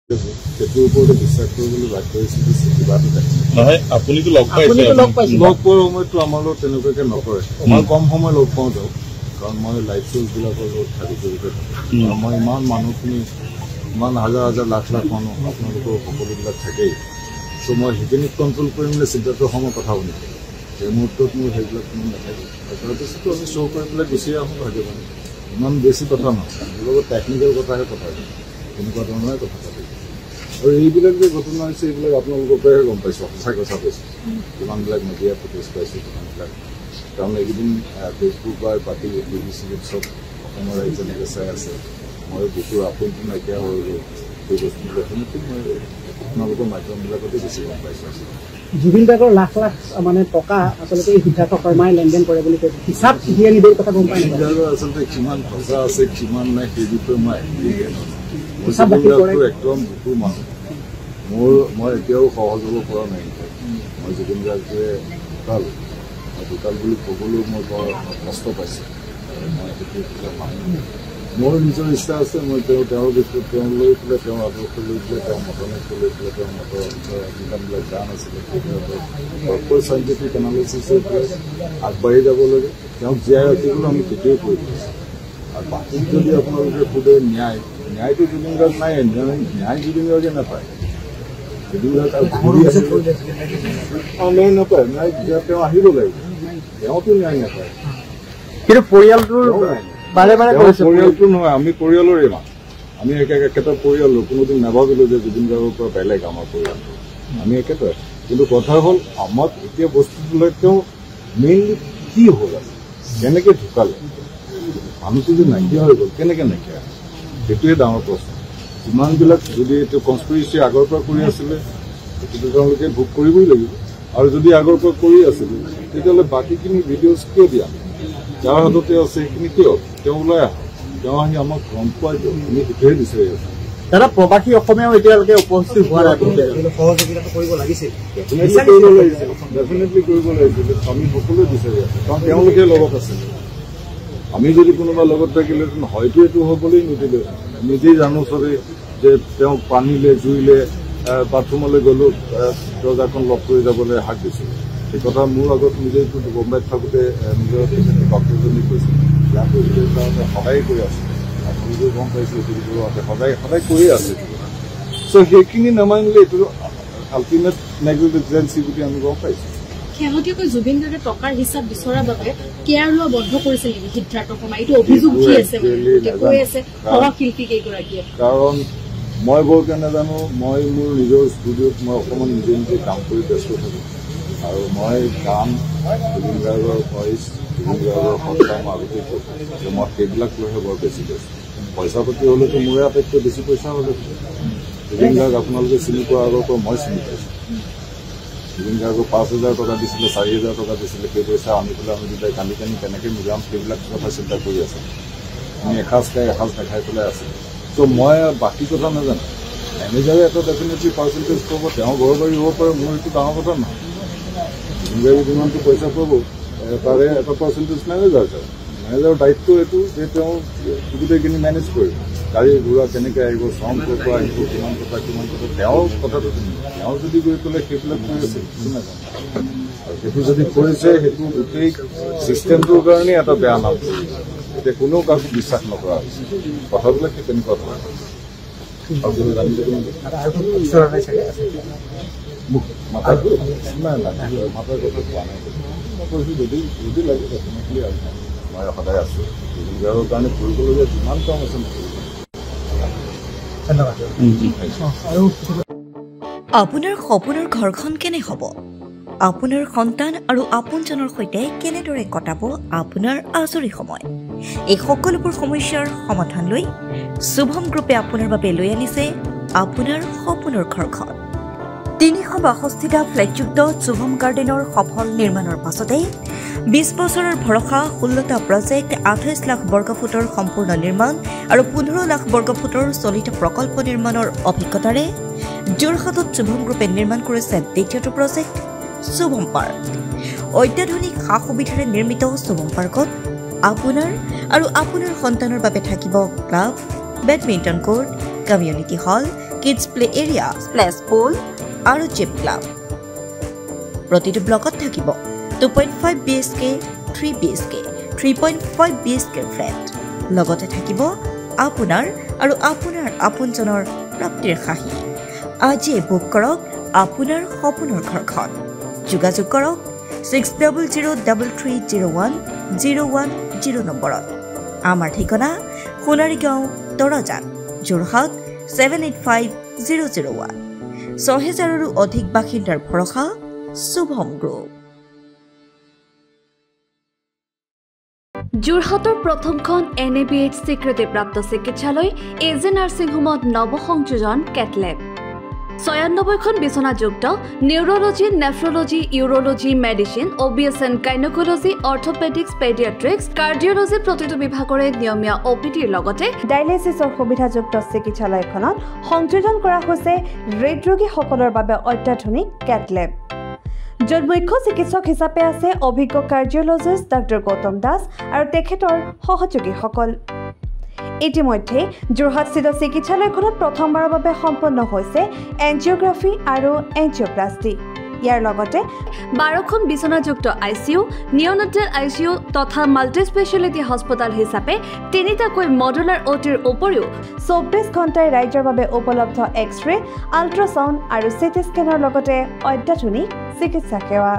সেইটোৰ ওপৰতে বিশ্বাস কৰিবলৈ বাধ্য হৈছিল কিবাটো নহয়। আপুনিতো লগ পাইছে, লগ পোৱাৰ সময়তো আমাৰ লগত তেনেকুৱাকৈ নকৰে। মই কম সময় লগ পাওঁ যাওঁ, কাৰণ মই লাইভ শ্ব'বিলাকৰ লগত থাকি জড়িত থাকোঁ। আৰু মই ইমান মানুহখিনি, ইমান হাজাৰ হাজাৰ লাখ লাখ মানুহ আপোনালোকৰ সকলোবিলাক থাকেই। চ' মই সেইখিনিক কণ্ট্ৰল কৰি মানে চিন্তাটো সময় কথা শুনি সেই মুহূৰ্তত মোৰ সেইবিলাক কোনো নাথাকে। তাৰপিছতো আমি শ্ব' কৰি পেলাই গুচি আহোঁ ভাগে মানে ইমান বেছি কথা নহয়, মোৰ লগত টেকনিকেল কথাহে কথা তেনেকুৱা ধৰণৰে কথা পাতি। আৰু এইবিলাক যে ঘটনা হৈছে এইবিলাক আপোনালোকৰ পৰাহে গম পাইছোঁ, সঁচা কথা পাইছোঁ। কিমানবিলাক মিডিয়া ফুটেজ পাইছোঁ কিমানবিলাক, কাৰণ এইকেইদিন ফেচবুক বা পাতি টিভি চিভিত চব অসমৰ ৰাইজে যেনেকৈ চাই আছে। মই বুকুৰ আপোনটো নাইকিয়া হৈ গ'ল, সেই বস্তুবিলাক শুনিতো মই আপোনালোকৰ মাধ্যমবিলাকতে বেছি গম পাইছোঁ। জুবিন গাৰ্গৰ লাখ লাখ মানে টকা আচলতে সিদ্ধাৰ্থ শৰ্মাই লেনদেন কৰে বুলি কৈছে, হিচাপ দিয়ে নিদিয়ে কথা গম পায়। জুবিন গাৰ্গৰ আচলতে কিমান টকা আছে কিমান নাই সেই বিষয়ে মই একদম বুকুৰ মানুহ। মই এতিয়াও সহজ হ'ব পৰা নাই। মই জুবিন গাৰ্গে ঢুকাল বুলি ক'বলৈ মই বৰ কষ্ট পাইছোঁ। মই সেইটো মানুহ, মোৰ নিজৰ ইচ্ছা আছে। মই তেওঁৰ বিষয়ে তেওঁ লৈ পেলাই তেওঁৰ আদৰ্শ লৈ পেলাই তেওঁৰ মতামত লৈ পেলাই তেওঁৰ মতৰ যিমানবিলাক গান আছিলে প্ৰপাৰ চাইণ্টিফিক এনালিচিছৰ পেলাই আগবাঢ়ি যাব লাগে। তেওঁক জীয়াই ৰাখিবলৈ আমি তেতিয়াই কৰি দিছোঁ। আৰু বাকীত যদি আপোনালোকে সোধে ন্যায়টো জুবিন গাৰ্গ নাই, ন্যায় জুবিন গাৰ্গে নাপায়। জুবিন গাৰ্গ ন্যায় নাপায়, ন্যায় তেওঁ আহিব লাগিব, তেওঁতো ন্যায় নাপায়। কিন্তু পৰিয়ালটোৰ পৰিয়ালটো নহয়, আমি পৰিয়ালৰে মানুহ, আমি একেটা পৰিয়ালৰ। কোনোদিন নাভাবিলোঁ যে জুবিন গাৰ্গৰ পৰা বেলেগ আমাৰ পৰিয়ালটো, আমি একেটাই। কিন্তু কথা হ'ল আমাক এতিয়া বস্তুটো লৈ তেওঁ মেইনলি কি হ'ল, কেনেকৈ ঢুকালে, মানুহটো যে নাইকিয়া হৈ গ'ল, কেনেকৈ নাইকিয়া, সেইটোৱে ডাঙৰ প্ৰশ্ন। যিমানবিলাক যদি এইটো কনস্পিৰেচি আগৰ পৰা কৰি আছিলে সেইটোতো তেওঁলোকে ভোগ কৰিবই লাগিব। আৰু যদি আগৰ পৰা কৰি আছিলে তেতিয়াহ'লে বাকীখিনি ভিডিঅ'জ কিয় দিয়া, যাৰ হাততে আছে সেইখিনি কিয় তেওঁ ওলাই আহক, তেওঁ আহি আমাক গম পোৱাই দিয়ক। আমি সেইটোহে বিচাৰি আছোঁ। দাদা, প্ৰবাসী অসমীয়াও এতিয়ালৈকে উপস্থিত হোৱা নাই, সহযোগিতাটো কৰিব লাগিছিল, ডেফিনেটলি কৰিব লাগিছিল। আমি সকলোৱে বিচাৰি আছোঁ, কাৰণ তেওঁলোকে লগত আছিলে। আমি যদি কোনোবা লগত থাকিলেহেঁতেন হয়তো এইটো হ'বলৈ নিদিলে। নিজেই জানো চবেই যে তেওঁক পানীলে জুইলে বাথৰুমলৈ গ'লোঁ, দৰ্জাখন লক কৰি যাবলৈ হাক দিছিলোঁ। সেই কথা মোৰ আগত নিজেই বম্বাইত থাকোঁতে নিজৰ ডক্টৰজনী কৈছিল, ইয়াৰ কৰিবলৈ কাৰণে সদায় কৰি আছে। আপোনালোকেও গম পাইছে এইটো সদায় কৰিয়ে আছে। চ' সেইখিনি নামানিলে এইটো আল্টিমেট নেগলিজেঞ্চি বুলি আমি গম পাইছোঁ। শেহতীয়াকৈ জুবিন গাৰ্গে টকাৰ হিচাপ বিচৰাৰ বাবে কেয়াৰ লোৱা বন্ধ কৰিছিল নেকি সিদ্ধাৰ্থ শৰ্মাই? এইটো অভিযোগ কি আছে কৈ আছে সহশিল্পী কেইগৰাকীয়ে। কাৰণ মই বৰকৈ নাজানো, মই মোৰ নিজৰ ষ্টুডিঅ'ত মই অকণমান নিজে কাম কৰি ব্যস্ত থাকোঁ। আৰু মই গান, জুবিন গাৰ্গৰ ভইচ, জুবিন গাৰ্গৰ সত্তা মই আগতেই কৈছোঁ যে মই সেইবিলাক লৈহে বৰ বেছি গৈছোঁ। পইচা পাতি হ'লেতো মোৰে আটাইতকৈ বেছি পইচা হ'লে জুবিন গাৰ্গ আপোনালোকে চিনি পোৱাৰ আগৰ পৰা মই চিনি পাইছোঁ। জুবিন গাৰ্গক 5,000 টকা দিছিলে, 4,000 টকা দিছিলে, সেই পইচা আনি পেলাই আমি দুটাই কান্দি কেনেকৈ মিলাম সেইবিলাক কথা চিন্তা কৰি আছোঁ। আমি এসাঁজ খাই এসাঁজ নাখাই পেলাই আছোঁ। ত' মই বাকী কথা নাজানো, মেনেজাৰে এটা ডেফিনেটলি পাৰ্চেণ্টেজ পাব, তেওঁ ঘৰ বাৰী হ'ব পাৰে, মোৰ এইটো ডাঙৰ কথা নহয়। জুবিন গাৰ্গে যিমানটো পইচা পাব তাৰে এটা পাৰ্চেণ্টেজ মেনেজাৰ যায়। মেনেজাৰৰ দায়িত্ব এইটো যে তেওঁ গোটেইখিনি মেনেজ কৰিব, গাড়ী ঘোঁৰা কেনেকৈ আহিব, শ্ৰম ক'ৰ পৰা আহিব, কিমান কথা তেওঁ কথাটো তেওঁ যদি গৈ পেলাই সেইবিলাক কৰি আছে সেইটো নাজানো। আৰু সেইটো যদি কৰিছে সেইটো গোটেই ছিষ্টেমটোৰ কাৰণেই এটা বেয়া নাম কৰিছে। এতিয়া কোনেও কাকো বিশ্বাস নকৰা হৈছে, কথাবিলাক সেই তেনেকুৱা ধৰণৰ। মাথাৰ কথা কোৱা নাই, মই কৈছোঁ যদি লাগে ডেফিনেটলি আৰু মই সদায় আছোঁ। জুবিন গাৰ্গৰ কাৰণে কৰিবলগীয়া যিমান কাম আছে আপোনাৰ সপোনৰ ঘৰখন কেনে হ'ব? আপোনাৰ সন্তান আৰু আপোনজনৰ সৈতে কেনেদৰে কটাব আপোনাৰ আজৰি সময়? এই সকলোবোৰ সমস্যাৰ সমাধান লৈ শুভম গ্ৰুপে আপোনাৰ বাবে লৈ আনিছে আপোনাৰ সপোনৰ ঘৰখন। 362টা ফ্লেটযুক্ত শুভম গাৰ্ডেনৰ সফল নিৰ্মাণৰ পাছতে 20 বছৰৰ ভৰসা, 16টা প্ৰজেক্ট, 28 লাখ বৰ্গফুটৰ সম্পূৰ্ণ নিৰ্মাণ আৰু 15 লাখ বৰ্গফুটৰ চলিত প্ৰকল্প নিৰ্মাণৰ অভিজ্ঞতাৰে যোৰহাটত শুভম গ্ৰুপে নিৰ্মাণ কৰিছে দ্বিতীয়টো প্ৰজেক্ট শুভম পাৰ্ক। অত্যাধুনিক সা সুবিধাৰে নিৰ্মিত শুভম পাৰ্কত আপোনাৰ আৰু আপোনাৰ সন্তানৰ বাবে থাকিব club, badminton court, community hall, kids play area, splash pool আৰু জিম ক্লাব। প্ৰতিটো ব্লকত থাকিব 2.5 BHK, 3 BHK, 3.5 BHK ফ্লেট। লগতে থাকিব আপোনাৰ আৰু আপোনাৰ আপোনজনৰ প্ৰাপ্তিৰ সাহী। আজিয়ে বুক কৰক আপোনাৰ সপোনৰ ঘৰখন। যোগাযোগ কৰক 6003301010 নম্বৰত। আমাৰ ঠিকনা সোণাৰীগাঁও, তৰজান, যোৰহাট 785001। 6000ৰো অধিক বাসিন্দাৰ ভৰসা শুভম গ্ৰুপ। যোৰহাটৰ প্ৰথমখন NABH স্বীকৃতিপ্ৰাপ্ত চিকিৎসালয় AJ নাৰ্ছিং হোমত নৱসংযোজন কেটলেব। 96খন বিচনাযুক্ত neurology, nephrology, urology, medicine, OBS and gynaecology, orthopaedics, paediatrics, cardiology প্ৰতিটো বিভাগৰে নিয়মীয়া OPDৰ লগতে ডায়েলিচিছৰ সুবিধাযুক্ত চিকিৎসালয়খনত সংযোজন কৰা হৈছে হৃদৰোগীসকলৰ বাবে অত্যাধুনিক কেটলেব। য'ত মুখ্য চিকিৎসক হিচাপে আছে অভিজ্ঞ কাৰ্ডিঅলজিষ্ট ডক্টৰ গৌতম দাস আৰু তেখেতৰ সহযোগীসকল। ইতিমধ্যে যোৰহাটস্থিত চিকিৎসালয়খনত প্ৰথমবাৰৰ বাবে সম্পন্ন হৈছে এনজিঅ'গ্ৰাফি আৰু এনজিঅ'প্লাষ্টি। ইয়াৰ লগতে 12খন বিচনাযুক্ত ICU, নিঅ'নেটেল ICU তথা মাল্টি স্পেচিয়েলিটি হস্পিটেল হিচাপে 3টাকৈ মডুলাৰ OTৰ উপৰিও 24 ঘণ্টাই ৰাইজৰ বাবে উপলব্ধ এক্স-ৰে, আল্ট্ৰাছাউণ্ড আৰু CT স্কেনৰ লগতে অত্যাধুনিক চিকিৎসা সেৱা।